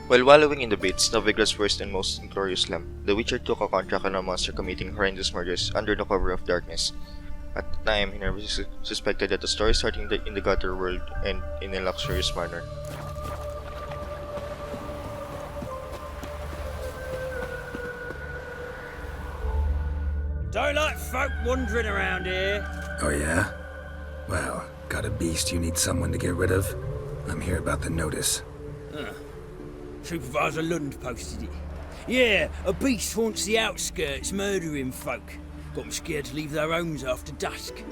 While wallowing in the pits, Novigrad's worst and most notorious slum, the Witcher took a contract on a monster committing horrendous murders under the cover of darkness. At the time, he never suspected that the story starting in the gutter world and in a luxurious manor. Don't like folk wandering around here. Oh yeah? Well, got a beast you need someone to get rid of? I'm here about the notice. Supervisor Lund posted it. Yeah, a beast haunts the outskirts, murdering folk. Got them scared to leave their homes after dusk.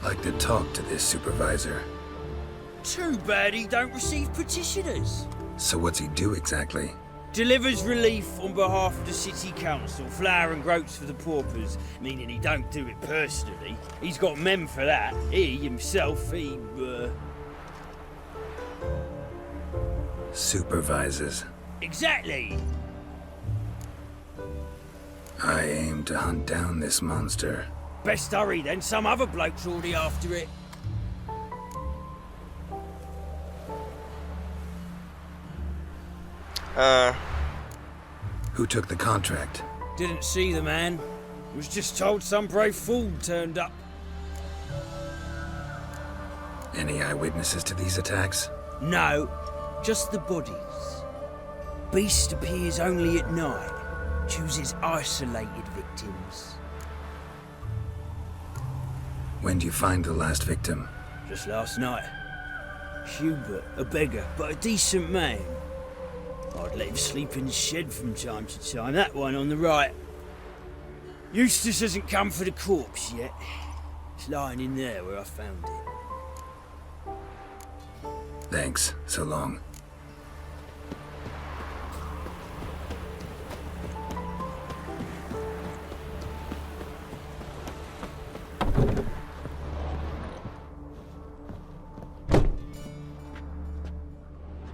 Like to talk to this supervisor. Too bad he don't receive petitioners. So what's he do exactly? Delivers relief on behalf of the city council, flour and groats for the paupers, meaning he don't do it personally. He's got men for that. He, himself, Supervises. Exactly! I aim to hunt down this monster. Best hurry then, some other bloke's already after it. Who took the contract? Didn't see the man. Was just told some brave fool turned up. Any eyewitnesses to these attacks? No, just the bodies. Beast appears only at night. Chooses isolated victims. When do you find the last victim? Just last night. Hubert, a beggar, but a decent man. I'd let him sleep in the shed from time to time, that one on the right. Eustace hasn't come for the corpse yet. It's lying in there where I found it. Thanks, so long.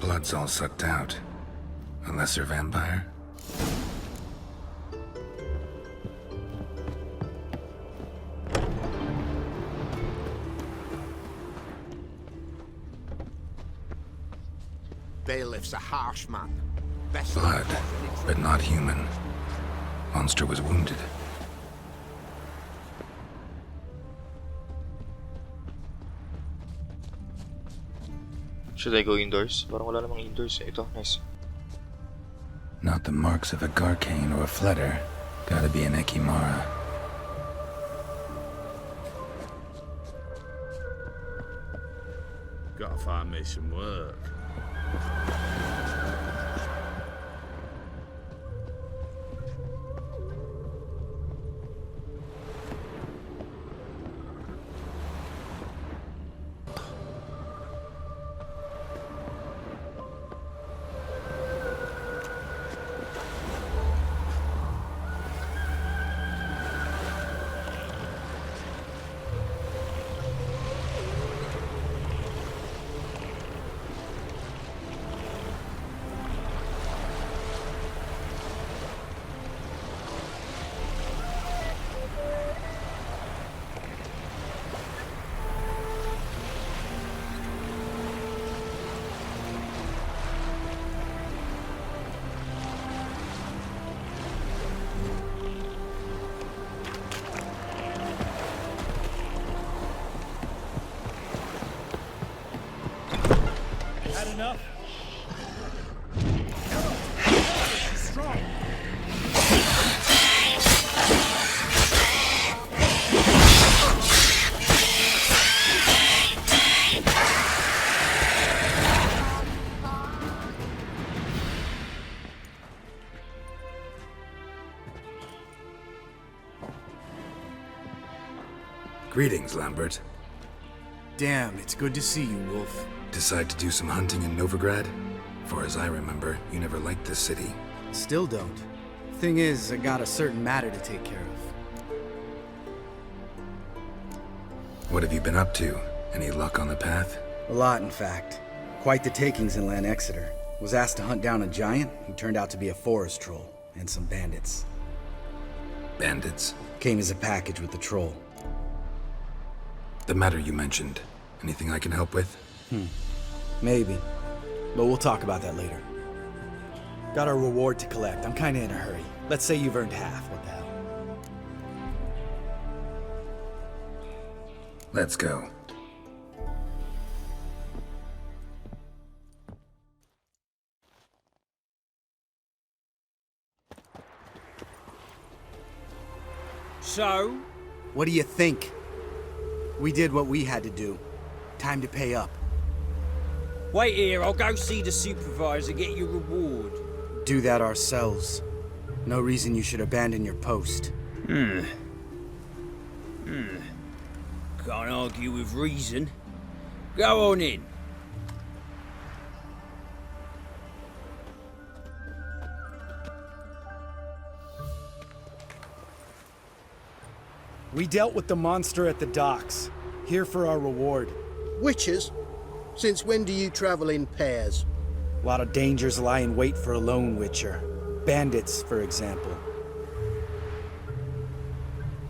Blood's all sucked out. A lesser vampire? Bailiff's a harsh man. Blood, but not human. Monster was wounded. Should I go indoors? Parang wala namang indoors eh. Ito, nice. Not the marks of a Garcane or a Fletter. Gotta be an Ekimara. Gotta find me some work. Had enough? Strong. Greetings, Lambert. Damn, it's good to see you, Wolf. Decide to do some hunting in Novigrad? Far as I remember, you never liked this city. Still don't. Thing is, I got a certain matter to take care of. What have you been up to? Any luck on the path? A lot, in fact. Quite the takings in Lan Exeter. Was asked to hunt down a giant who turned out to be a forest troll, and some bandits. Bandits? Came as a package with the troll. The matter you mentioned. Anything I can help with? Maybe. But we'll talk about that later. Got our reward to collect. I'm kinda in a hurry. Let's say you've earned half. What the hell? Let's go. So, What do you think? We did what we had to do. Time to pay up. wait here, I'll go see the supervisor, get your reward. Do that ourselves. No reason you should abandon your post. Can't argue with reason. Go on in. We dealt with the monster at the docks. Here for our reward. Witches? Since when do you travel in pairs? A lot of dangers lie in wait for a lone witcher. Bandits, for example.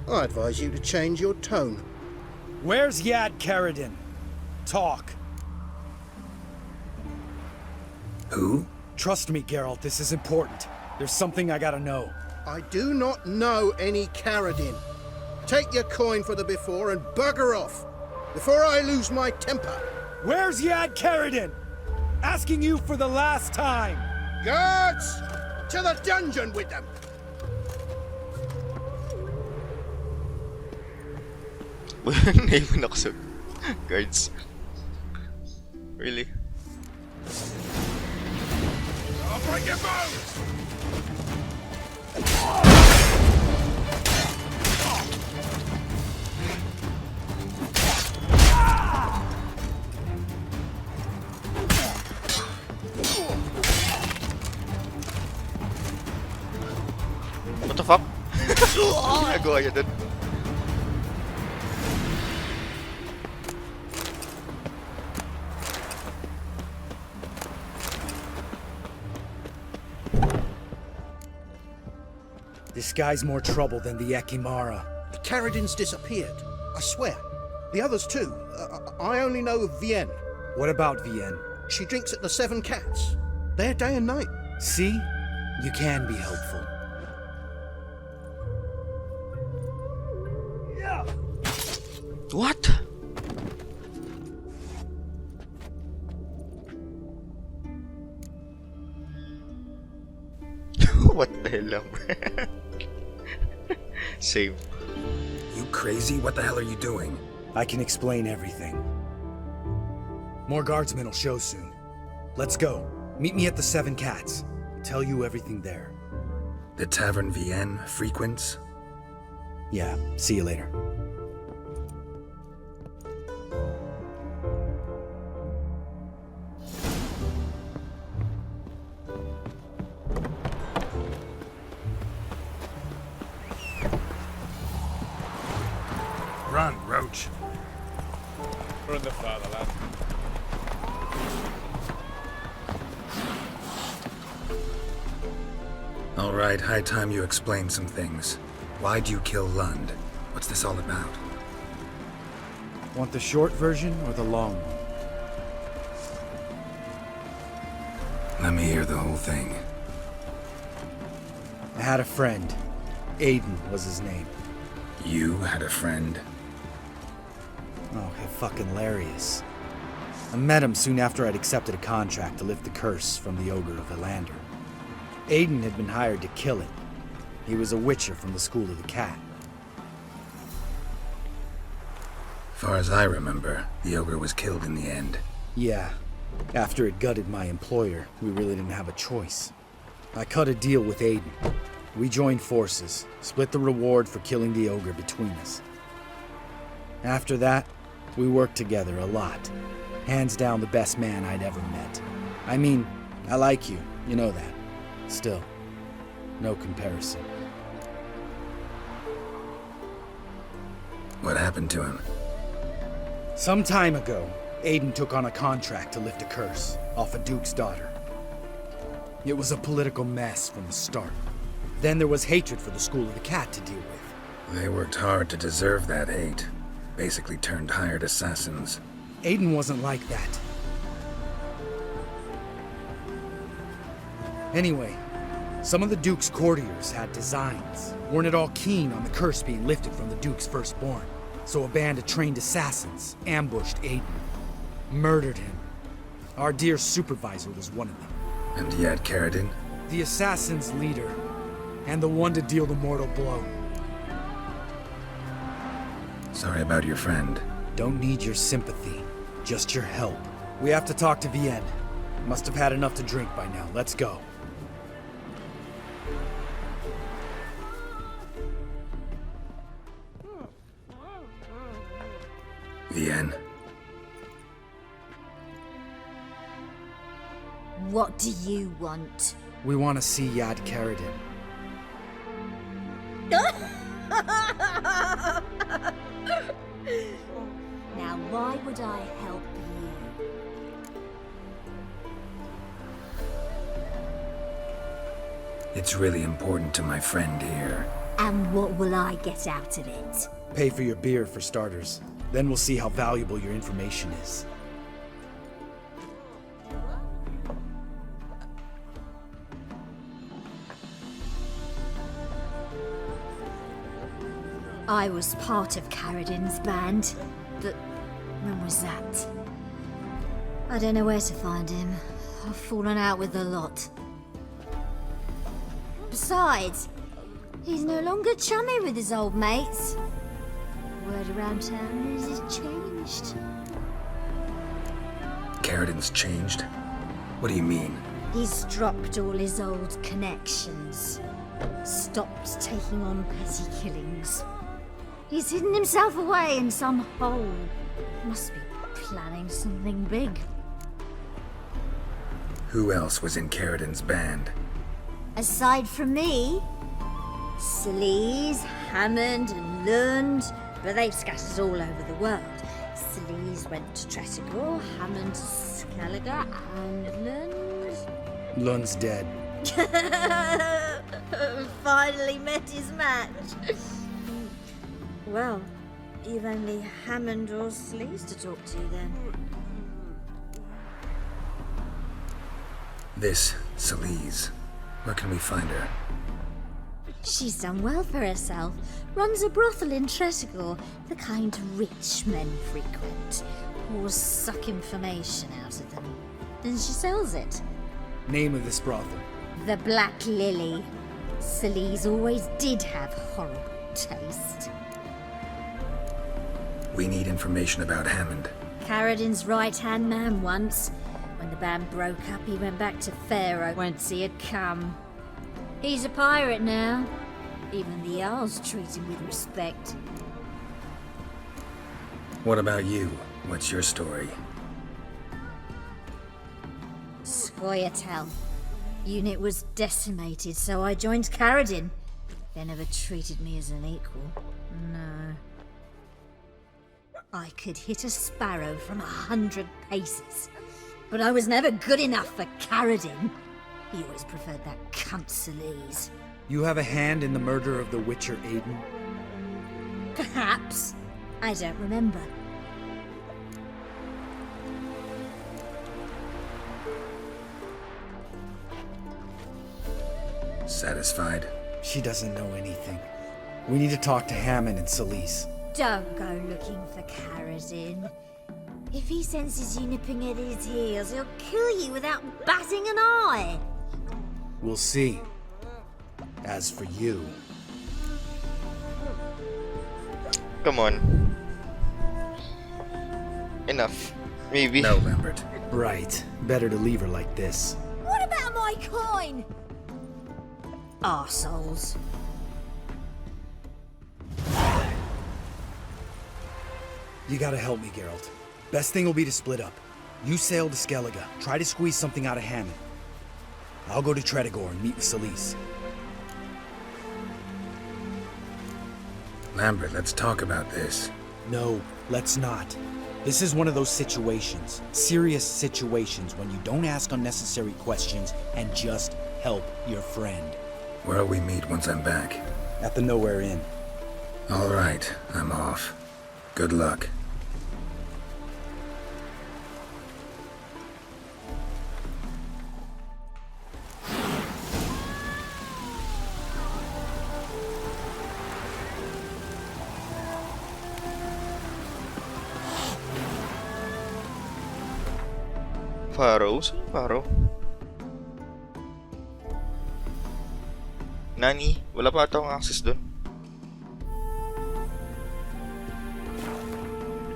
I advise you to change your tone. Where's Yad Karadin? Talk. Who? Trust me, Geralt, this is important. There's something I gotta know. I do not know any Karadin. Take your coin for the before and bugger off, before I lose my temper. Where's Yad Karadin? Asking you for the last time. Guards! To the dungeon with them! Naiwan ako sa guards. Really? I'll break your bones! What the fuck? Ginagawa niya dun. This guy's more trouble than the Ekimara. The Karadin's disappeared, I swear. The others too. I only know of Vienne. What about Vienne? She drinks at the Seven Cats. There day and night. See? You can be helpful. What? What the hell, Lambert? Same. You crazy? What the hell are you doing? I can explain everything. More guardsmen will show soon. Let's go. Meet me at the Seven Cats. Tell you everything there. The Tavern Vienne frequents? Yeah, see you later. Run, Roach. From the fatherland. All right, high time you explain some things. Why'd you kill Lund? What's this all about? Want the short version or the long one? Let me hear the whole thing. I had a friend. Aiden was his name. You had a friend? Oh, fucking hilarious. I met him soon after I'd accepted a contract to lift the curse from the Ogre of Lambert. Aiden had been hired to kill it. He was a witcher from the School of the Cat. Far as I remember, the ogre was killed in the end. Yeah. After it gutted my employer, we really didn't have a choice. I cut a deal with Aiden. We joined forces, split the reward for killing the ogre between us. After that, we worked together a lot. Hands down the best man I'd ever met. I mean, I like you, you know that. Still, no comparison. What happened to him? Some time ago, Aiden took on a contract to lift a curse off a duke's daughter. It was a political mess from the start. Then there was hatred for the School of the Cat to deal with. They worked hard to deserve that hate. Basically turned hired assassins. Aiden wasn't like that. Anyway, some of the Duke's courtiers had designs. Weren't at all keen on the curse being lifted from the Duke's firstborn. So a band of trained assassins ambushed Aiden. Murdered him. Our dear supervisor was one of them. And yet, Karadin? The assassin's leader. And the one to deal the mortal blow. Sorry about your friend. Don't need your sympathy. Just your help. We have to talk to Vienne. Must have had enough to drink by now. Let's go. Vienne. What do you want? We want to see Yad Karadin. Now, why would I help you? It's really important to my friend here. And what will I get out of it? Pay for your beer, for starters. Then we'll see how valuable your information is. I was part of Karadin's band, but when was that? I don't know where to find him. I've fallen out with a lot. Besides, he's no longer chummy with his old mates. Word around town is he's changed. Karadin's changed? What do you mean? He's dropped all his old connections. Stopped taking on petty killings. He's hidden himself away in some hole. Must be planning something big. Who else was in Karadin's band? Aside from me, selyse, Hammond, and Lund, but they've scattered all over the world. Selyse went to Tretigor, Hammond to Skellige, and Lund... Lund's dead. Finally met his match. Well, you've only Hammond or Selyse to talk to then. This Selyse. Where can we find her? She's done well for herself. Runs a brothel in Tretigor, the kind rich men frequent. Or suck information out of them. Then she sells it. Name of this brothel. The Black Lily. Selyse always did have horrible taste. We need information about Hammond. Karadin's right-hand man once. When the band broke up, he went back to Pharaoh once he had come. He's a pirate now. Even the Jarls treat him with respect. What about you? What's your story? Scoia'tael. Unit was decimated, so I joined Karadin. They never treated me as an equal. No. I could hit a sparrow from 100 paces. But I was never good enough for Karadin. He always preferred that cunt Selyse. You have a hand in the murder of the Witcher Aiden? Perhaps. I don't remember. Satisfied? She doesn't know anything. We need to talk to Hammond and Selyse. Don't go looking for Karadin. If he senses you nipping at his heels, he'll kill you without batting an eye. We'll see. As for you... Come on. Enough. Maybe. No, Lambert. Right. Better to leave her like this. What about my coin? Arseholes. You gotta help me, Geralt. Best thing will be to split up. You sail to Skellige, try to squeeze something out of Hammond. I'll go to Tretigor and meet with Selyse. Lambert, let's talk about this. No, let's not. This is one of those situations, serious situations, when you don't ask unnecessary questions and just help your friend. Where'll we meet once I'm back? At the Nowhere Inn. All right, I'm off. Good luck. Faro? Saan yung Faro? Nani? Wala pa ata akong access doon.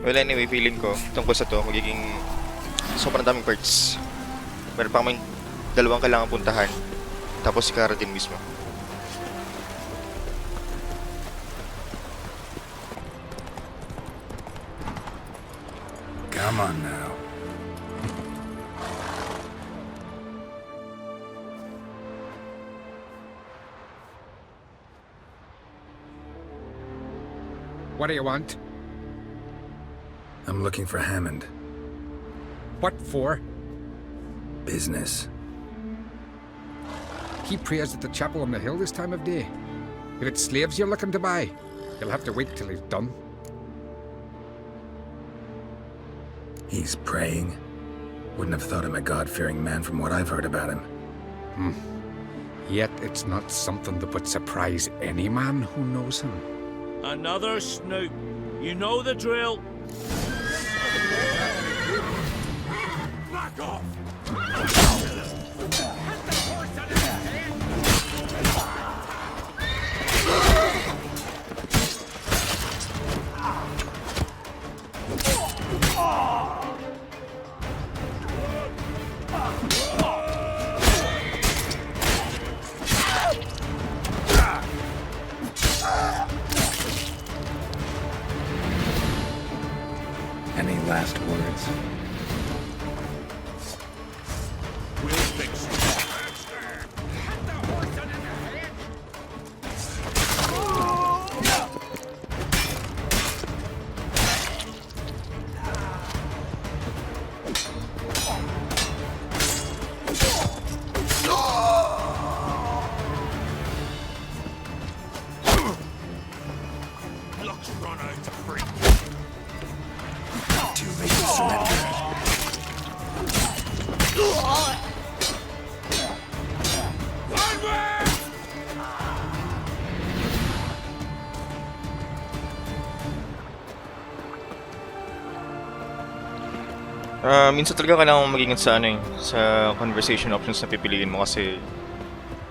Well, anyway, feeling ko tungkol sa to, magiging sobrang daming parts. Meron pa kaming dalawang kailangan puntahan. Tapos si Karadin mismo. Come on now. What do you want? I'm looking for Hammond. What for? Business. He prays at the chapel on the hill this time of day. If it's slaves you're looking to buy, you'll have to wait till he's done. He's praying. Wouldn't have thought him a God-fearing man from what I've heard about him. Yet it's not something that would surprise any man who knows him. Another snoop. You know the drill. Back off! Any last words? We'll fix it. Luck's run out to break. Too late to surrender. Minsan talaga kailangan mo maging sa sa conversation options na pipiliin mo kasi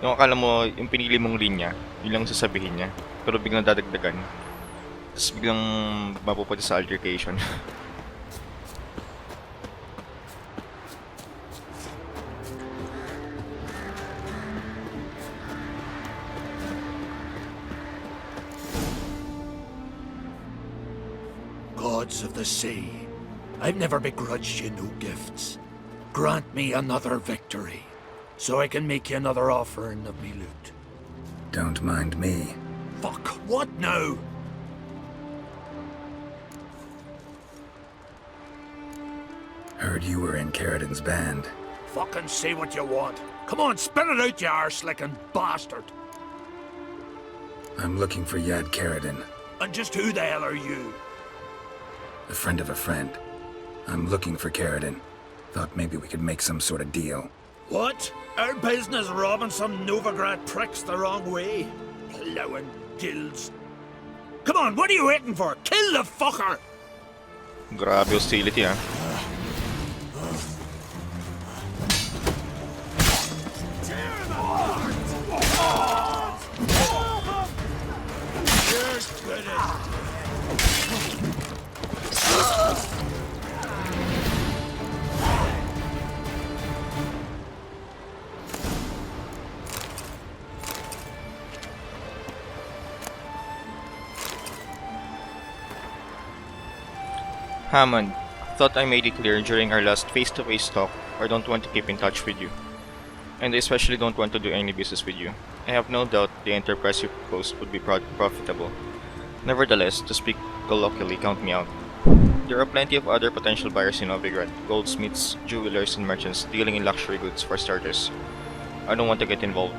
yung akala mo, yung pinili mong linya, yun lang sasabihin niya. Pero biglang dadagdagan. Tapos biglang mapupunta sa altercation. Gods of the sea, I've never begrudged you no gifts. Grant me another victory, so I can make you another offering of me loot. Don't mind me. Fuck, what now? Heard you were in Karadin's band. Fucking say what you want. Come on, spit it out, you arse-licking bastard. I'm looking for Yad Karadin, And just who the hell are you? a friend of a friend. I'm looking for Karadin. Thought maybe we could make some sort of deal. What? Our business robbing some Novigrad pricks the wrong way? Plowing guilds. Come on, what are you waiting for? Kill the fucker! Grabe hostility, ah. You're good at it. Hammond, thought I made it clear during our last face-to-face talk, I don't want to keep in touch with you. And I especially don't want to do any business with you. I have no doubt the enterprise you proposed would be profitable. Nevertheless, to speak colloquially, count me out. There are plenty of other potential buyers in Novigrad, goldsmiths, jewelers, and merchants dealing in luxury goods for starters. I don't want to get involved.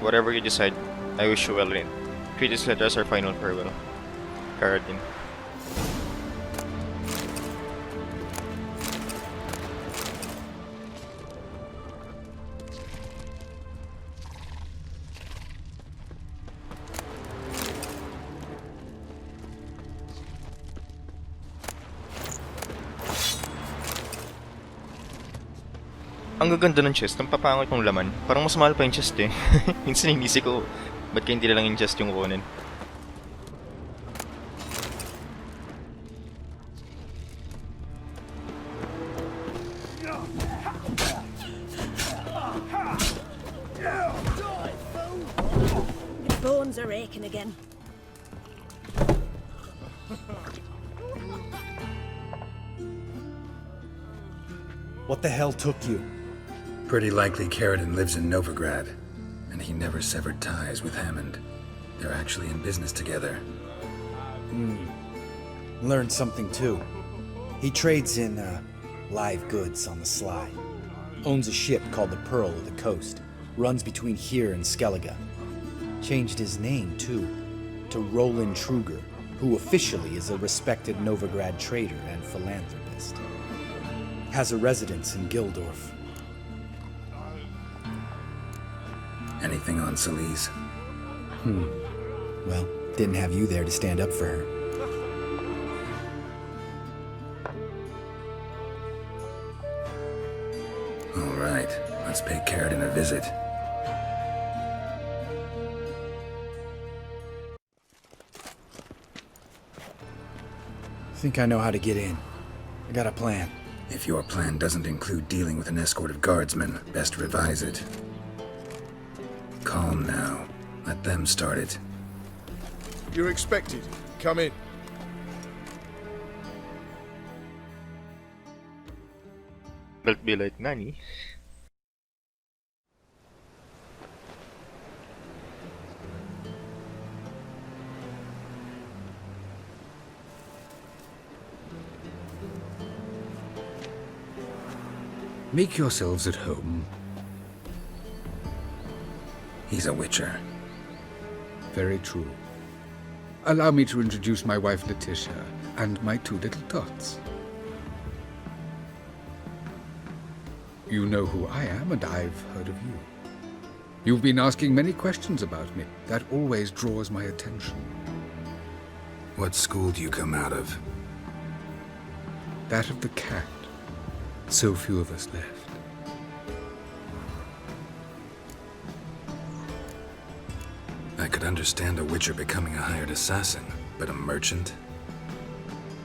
Whatever you decide, I wish you well in it. Treat this letter as our final farewell. Karadin. Ang gaganda ng chest, ang papangit ng laman. Parang mas mahal pa yung chest eh. Minsan inisip ko, ba't kaya hindi na lang yung chest yung kukunin? My bones are aching again. What the hell took you? Pretty likely Karadin lives in Novigrad, and he never severed ties with Hammond. They're actually in business together. Learned something too. He trades in, live goods on the sly. Owns a ship called the Pearl of the Coast. Runs between here and Skellige. Changed his name, too, to Roland Truger, who officially is a respected Novigrad trader and philanthropist. Has a residence in Gildorf. Anything on Selyse? Well, didn't have you there to stand up for her. All right, let's pay Karadin a visit. Think I know how to get in. I got a plan. If your plan doesn't include dealing with an escort of guardsmen, best revise it. Calm now. Let them start it. You're expected. Come in. Belt be like Nani. Make yourselves at home. He's a witcher. Very true. Allow me to introduce my wife Letitia and my two little tots. You know who I am, and I've heard of you. You've been asking many questions about me. That always draws my attention. What school do you come out of? That of the cat. So few of us left. I could understand a witcher becoming a hired assassin, but a merchant?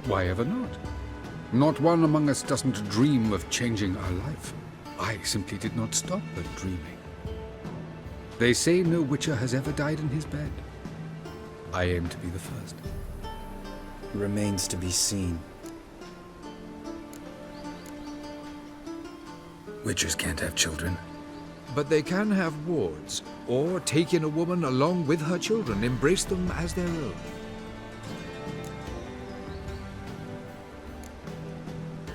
Why ever not? Not one among us doesn't dream of changing our life. I simply did not stop at dreaming. They say no witcher has ever died in his bed. I aim to be the first. Remains to be seen. Witchers can't have children. But they can have wards, or take in a woman along with her children, embrace them as their own.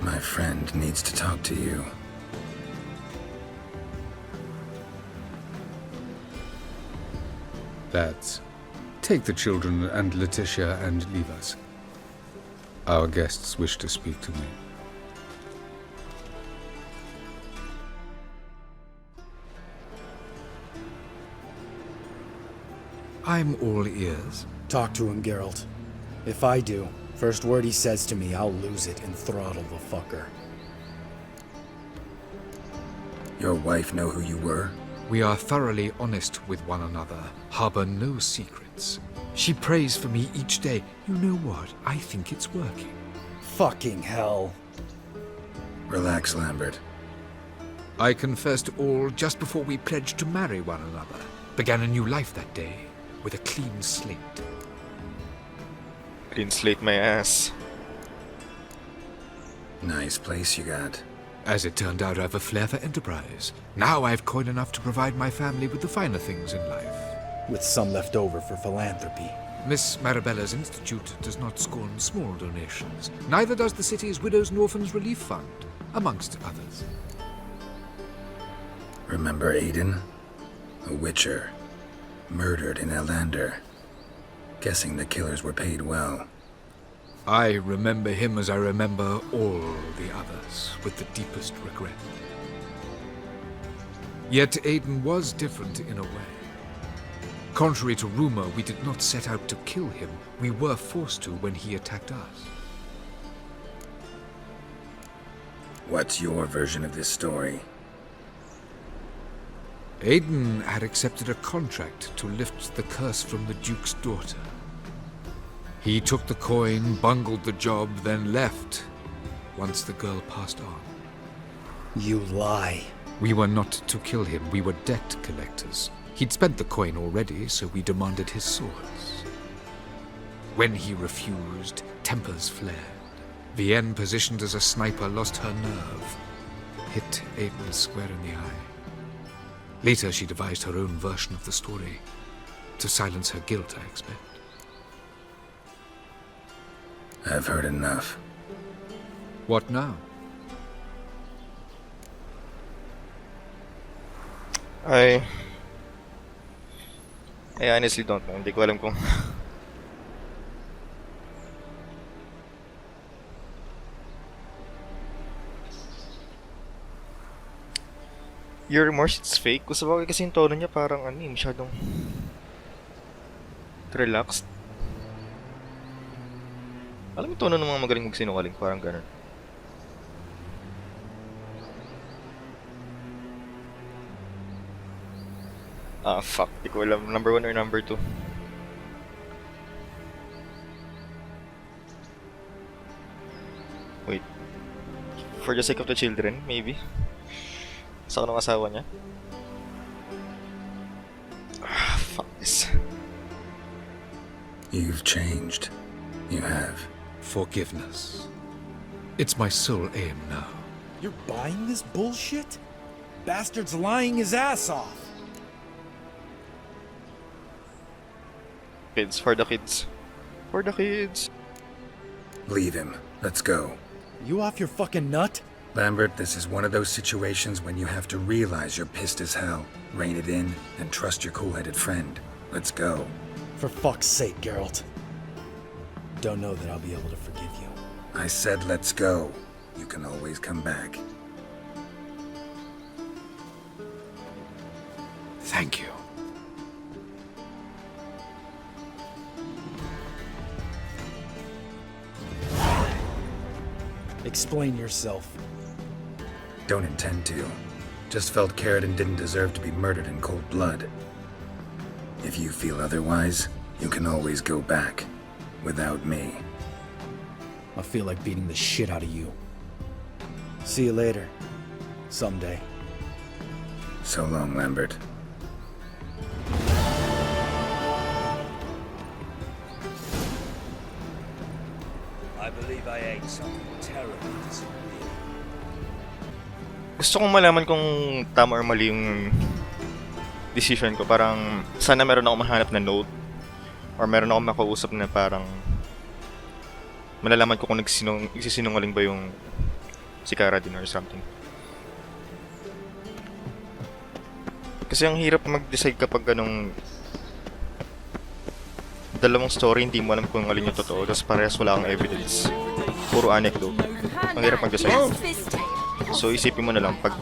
My friend needs to talk to you. Lads, take the children and Letitia and leave us. Our guests wish to speak to me. I'm all ears. Talk to him, Geralt. If I do, first word he says to me, I'll lose it and throttle the fucker. Your wife know who you were? We are thoroughly honest with one another, harbor no secrets. She prays for me each day. You know what? I think it's working. Fucking hell. Relax, Lambert. I confessed all just before we pledged to marry one another. Began a new life that day, with a clean slate. Clean slate my ass. Nice place you got. As it turned out, I've a flair for enterprise. Now I've coin enough to provide my family with the finer things in life. With some left over for philanthropy. Miss Marabella's institute does not scorn small donations. Neither does the city's Widows and Orphans Relief Fund, amongst others. Remember Aiden? A witcher. Murdered in Elander. Guessing the killers were paid well. I remember him as I remember all the others, with the deepest regret. Yet Aiden was different in a way. Contrary to rumor, we did not set out to kill him. We were forced to when he attacked us. What's your version of this story? Aiden had accepted a contract to lift the curse from the Duke's daughter. He took the coin, bungled the job, then left once the girl passed on. You lie. We were not to kill him, we were debt collectors. He'd spent the coin already, so we demanded his swords. When he refused, tempers flared. Vienne, positioned as a sniper, lost her nerve. Hit Aiden square in the eye. Later, she devised her own version of the story. To silence her guilt, I expect. I've heard enough. What now? I honestly don't know. Hindi ko alam kung your remorse, it's fake. Gusto ba kasi yung tono niya parang masyadong relaxed. Alam mo yung tono ng mga magaling magsinungaling, parang ganun. Fuck. Di ko alam. Number 1 or number 2. Wait. For the sake of the children, maybe? Sa kanong asawa niya? Fuck this. You've changed. You have. Forgiveness. It's my sole aim now. You're buying this bullshit? Bastard's lying his ass off. Kids, for the kids. For the kids. Leave him. Let's go. You off your fucking nut? Lambert, this is one of those situations when you have to realize you're pissed as hell, rein it in, and trust your cool-headed friend. Let's go. For fuck's sake, Geralt. Don't know that I'll be able to forgive you. I said let's go. You can always come back. Thank you. Explain yourself. Don't intend to. Just felt Karadin didn't deserve to be murdered in cold blood. If you feel otherwise, you can always go back. Without me. I feel like beating the shit out of you. See you later. Someday. So long, Lambert. I believe I ate something terribly disagreeable. Gusto kong malaman kung tama or mali yung decision ko. Parang sana meron akong mahanap na note or meron akong makausap na parang malalaman ko kung nagsisinungaling ba yung si Karadin or something. Kasi ang hirap mag-decide kapag ganong dalawang story, hindi mo alam kung alin yung totoo, tapos parehas wala kang evidence. Puro anecdote. Ang hirap mag-decide. So isipin mo na lang pag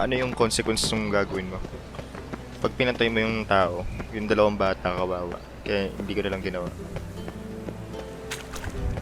ano yung consequences ng gagawin mo. Pag pinatay mo yung tao, yung dalawang bata kawawa. Kaya hindi ko na lang ginawa.